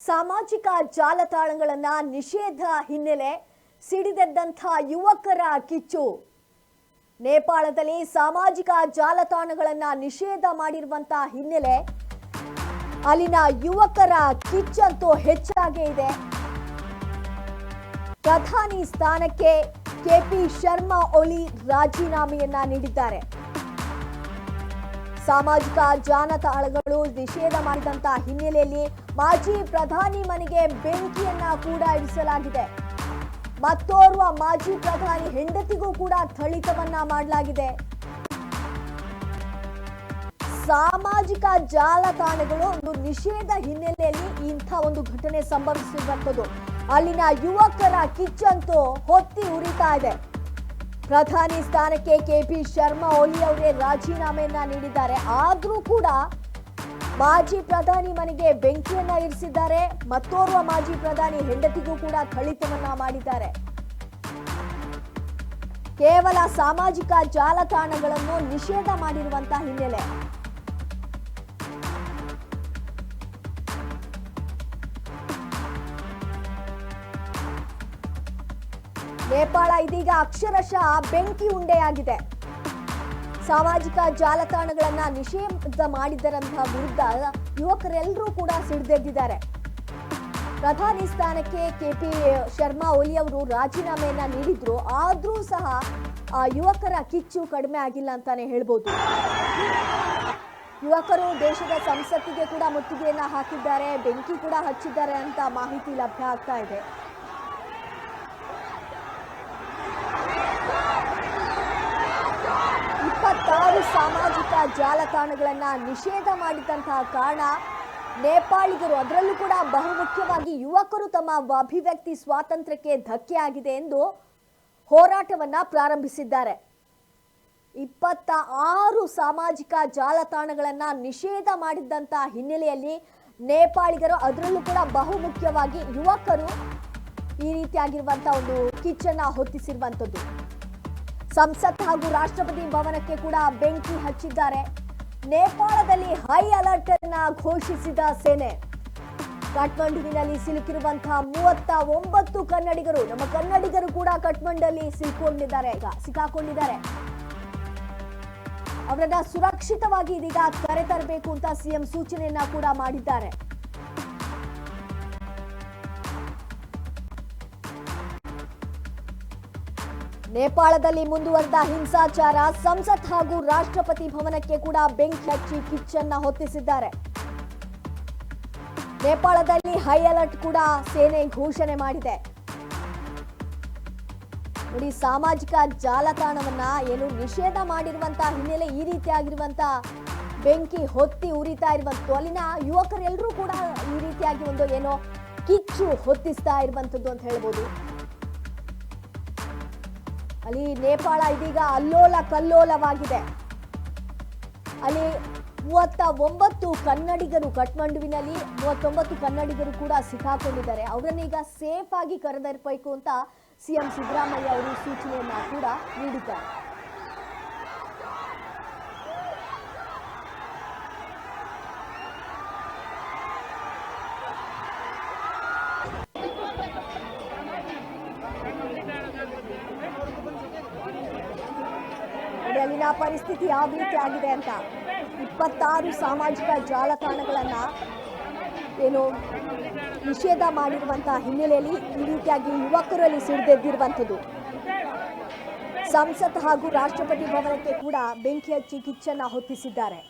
ಸಾಮಾಜಿಕ ಜಾಲತಾಣಗಳನ್ನ ನಿಷೇಧ ಹಿನ್ನೆಲೆ ಸಿಡಿದೆದ್ದಂತ ಯುವಕರ ಕಿಚ್ಚು. ನೇಪಾಳದಲ್ಲಿ ಸಾಮಾಜಿಕ ಜಾಲತಾಣಗಳನ್ನ ನಿಷೇಧ ಮಾಡಿರುವಂತ ಹಿನ್ನೆಲೆ ಅಲ್ಲಿನ ಯುವಕರ ಕಿಚ್ಚಂತೂ ಹೆಚ್ಚಾಗೇ ಇದೆ. ಪ್ರಧಾನಿ ಸ್ಥಾನಕ್ಕೆ ಕೆಪಿ ಶರ್ಮಾ ಓಲಿ ರಾಜೀನಾಮೆಯನ್ನ ನೀಡಿದ್ದಾರೆ. ಸಾಮಾಜಿಕ ಜಾಲತಾಣಗಳು ನಿಷೇಧ ಮಾಡಿದಂತ ಹಿನ್ನೆಲೆಯಲ್ಲಿ ಮಾಜಿ ಪ್ರಧಾನಿ ಮನೆಗೆ ಬೆಂಕಿಯನ್ನ ಕೂಡ ಇರಿಸಲಾಗಿದೆ. ಮತ್ತೋರ್ವ ಮಾಜಿ ಪ್ರಧಾನಿ ಹೆಂಡತಿಗೂ ಕೂಡ ಥಳಿತವನ್ನ ಮಾಡಲಾಗಿದೆ. ಸಾಮಾಜಿಕ ಜಾಲತಾಣಗಳು ಒಂದು ನಿಷೇಧ ಹಿನ್ನೆಲೆಯಲ್ಲಿ ಇಂಥ ಒಂದು ಘಟನೆ ಸಂಭವಿಸಿರುವಂಥದ್ದು. ಅಲ್ಲಿನ ಯುವಕರ ಕಿಚ್ಚಂತೂ ಹೊತ್ತಿ ಉರಿತಾ ಇದೆ. ಪ್ರಧಾನಿ ಸ್ಥಾನಕ್ಕೆ ಕೆಪಿ ಶರ್ಮಾ ಓಲಿ ಅವರೇ ರಾಜೀನಾಮೆಯನ್ನ ನೀಡಿದ್ದಾರೆ. ಆದ್ರೂ ಕೂಡ ಮಾಜಿ ಪ್ರಧಾನಿ ಮನೆಗೆ ಬೆಂಕಿಯನ್ನ ಇರಿಸಿದ್ದಾರೆ. ಮತ್ತೋರ್ವ ಮಾಜಿ ಪ್ರಧಾನಿ ಹೆಂಡತಿಗೂ ಕೂಡ ಥಳಿತವನ್ನ ಮಾಡಿದ್ದಾರೆ. ಕೇವಲ ಸಾಮಾಜಿಕ ಜಾಲತಾಣಗಳನ್ನು ನಿಷೇಧ ಮಾಡಿರುವಂತಹ ಹಿನ್ನೆಲೆ ನೇಪಾಳ ಇದೀಗ ಅಕ್ಷರಶಃ ಬೆಂಕಿ ಉಂಡೆಯಾಗಿದೆ. ಸಾಮಾಜಿಕ ಜಾಲತಾಣಗಳನ್ನ ನಿಷೇಧ ಮಾಡಿದ್ದರಂತಹ ವಿರುದ್ಧ ಯುವಕರೆಲ್ಲರೂ ಕೂಡ ಸಿಡಿದೆದ್ದಿದ್ದಾರೆ. ಪ್ರಧಾನಿ ಸ್ಥಾನಕ್ಕೆ ಕೆಪಿ ಶರ್ಮಾ ಓಲಿ ಅವರು ರಾಜೀನಾಮೆಯನ್ನ ನೀಡಿದ್ರು. ಆದ್ರೂ ಸಹ ಯುವಕರ ಕಿಚ್ಚು ಕಡಿಮೆ ಆಗಿಲ್ಲ ಅಂತಾನೆ ಹೇಳ್ಬೋದು. ಯುವಕರು ದೇಶದ ಸಂಸತ್ತಿಗೆ ಕೂಡ ಮುತ್ತಿಗೆಯನ್ನ ಹಾಕಿದ್ದಾರೆ, ಬೆಂಕಿ ಕೂಡ ಹಚ್ಚಿದ್ದಾರೆ ಅಂತ ಮಾಹಿತಿ ಲಭ್ಯ ಆಗ್ತಾ ಇದೆ. ಸಾಮಾಜಿಕ ಜಾಲತಾಣಗಳನ್ನ ನಿಷೇಧ ಮಾಡಿದಂತಹ ಕಾರಣ ನೇಪಾಳಿಗರು, ಅದರಲ್ಲೂ ಕೂಡ ಬಹುಮುಖ್ಯವಾಗಿ ಯುವಕರು ತಮ್ಮ ಅಭಿವ್ಯಕ್ತಿ ಸ್ವಾತಂತ್ರ್ಯಕ್ಕೆ ಧಕ್ಕೆ ಆಗಿದೆ ಎಂದು ಹೋರಾಟವನ್ನ ಪ್ರಾರಂಭಿಸಿದ್ದಾರೆ. 26 ಸಾಮಾಜಿಕ ಜಾಲತಾಣಗಳನ್ನ ನಿಷೇಧ ಮಾಡಿದಂತಹ ಹಿನ್ನೆಲೆಯಲ್ಲಿ ನೇಪಾಳಿಗರು, ಅದರಲ್ಲೂ ಕೂಡ ಬಹುಮುಖ್ಯವಾಗಿ ಯುವಕರು ಈ ರೀತಿಯಾಗಿರುವಂತಹ ಒಂದು ಕಿಚ್ಚನ್ನ ಹೊತ್ತಿಸಿರುವಂತದ್ದು. ಸಂಸತ್ ಹಾಗೂ ರಾಷ್ಟ್ರಪತಿ ಭವನಕ್ಕೆ ಕೂಡ ಬೆಂಕಿ ಹಚ್ಚಿದ್ದಾರೆ. ನೇಪಾಳದಲ್ಲಿ ಹೈ ಅಲರ್ಟ್ ಅನ್ನ ಘೋಷಿಸಿದ ಸೇನೆ. ಕಠ್ಮಂಡುವಿನಲ್ಲಿ ಸಿಲುಕಿರುವಂತಹ 39 ಕನ್ನಡಿಗರು, ನಮ್ಮ ಕನ್ನಡಿಗರು ಕೂಡ ಕಠ್ಮಂಡಲ್ಲಿ ಸಿಕ್ಕಾಕೊಂಡಿದ್ದಾರೆ. ಅವರನ್ನ ಸುರಕ್ಷಿತವಾಗಿ ಇದೀಗ ಕರೆತರಬೇಕು ಅಂತ ಸಿಎಂ ಸೂಚನೆಯನ್ನ ಕೂಡ ಮಾಡಿದ್ದಾರೆ. ನೇಪಾಳದಲ್ಲಿ ಮುಂದುವರೆದ ಹಿಂಸಾಚಾರ, ಸಂಸತ್ ಹಾಗೂ ರಾಷ್ಟ್ರಪತಿ ಭವನಕ್ಕೆ ಕೂಡ ಬೆಂಕಿ ಹಚ್ಚಿ ಕಿಚ್ಚನ್ನ ಹೊತ್ತಿಸಿದ್ದಾರೆ. ನೇಪಾಳದಲ್ಲಿ ಹೈ ಅಲರ್ಟ್ ಕೂಡ ಸೇನೆ ಘೋಷಣೆ ಮಾಡಿದೆ. ನೋಡಿ, ಸಾಮಾಜಿಕ ಜಾಲತಾಣವನ್ನ ಏನು ನಿಷೇಧ ಮಾಡಿರುವಂತಹ ಹಿನ್ನೆಲೆ ಈ ರೀತಿಯಾಗಿರುವಂತಹ ಬೆಂಕಿ ಹೊತ್ತಿ ಉರಿತಾ ಇರುವಂತದ್ದು. ಅಲ್ಲಿನ ಯುವಕರೆಲ್ಲರೂ ಕೂಡ ಈ ರೀತಿಯಾಗಿ ಒಂದು ಏನೋ ಕಿಚ್ಚು ಹೊತ್ತಿಸ್ತಾ ಇರುವಂತದ್ದು ಅಂತ ಹೇಳ್ಬೋದು. ಅಲ್ಲಿ ನೇಪಾಳ ಇದೀಗ ಅಲ್ಲೋಲ ಕಲ್ಲೋಲವಾಗಿದೆ. ಅಲ್ಲಿ 39 ಕನ್ನಡಿಗರು, ಕಠ್ಮಂಡುವಿನಲ್ಲಿ 39 ಕನ್ನಡಿಗರು ಕೂಡ ಸಿಕ್ಕಾಕೊಂಡಿದ್ದಾರೆ. ಅವರನ್ನೀಗ ಸೇಫ್ ಆಗಿ ಕರೆದೊಯ್ಯಬೇಕು ಅಂತ ಸಿಎಂ ಸಿದ್ದರಾಮಯ್ಯ ಅವರು ಸೂಚನೆಯನ್ನ ಕೂಡ ನೀಡಿದ್ದಾರೆ. ಅಲ್ಲಿನ ಪರಿಸ್ಥಿತಿ ಯಾವ ರೀತಿ ಆಗಿದೆ ಅಂತ 26 ಸಾಮಾಜಿಕ ಜಾಲತಾಣಗಳನ್ನ ಏನು ನಿಷೇಧ ಮಾಡಿರುವಂತಹ ಹಿನ್ನೆಲೆಯಲ್ಲಿ ಈ ರೀತಿಯಾಗಿ ಯುವಕರಲ್ಲಿ ಸಿಡಿದೆದ್ದಿರುವಂಥದ್ದು. ಸಂಸತ್ ಹಾಗೂ ರಾಷ್ಟ್ರಪತಿ ಭವನಕ್ಕೆ ಕೂಡ ಬೆಂಕಿ ಹಚ್ಚಿ ಕಿಚ್ಚನ್ನ ಹೊತ್ತಿಸಿದ್ದಾರೆ.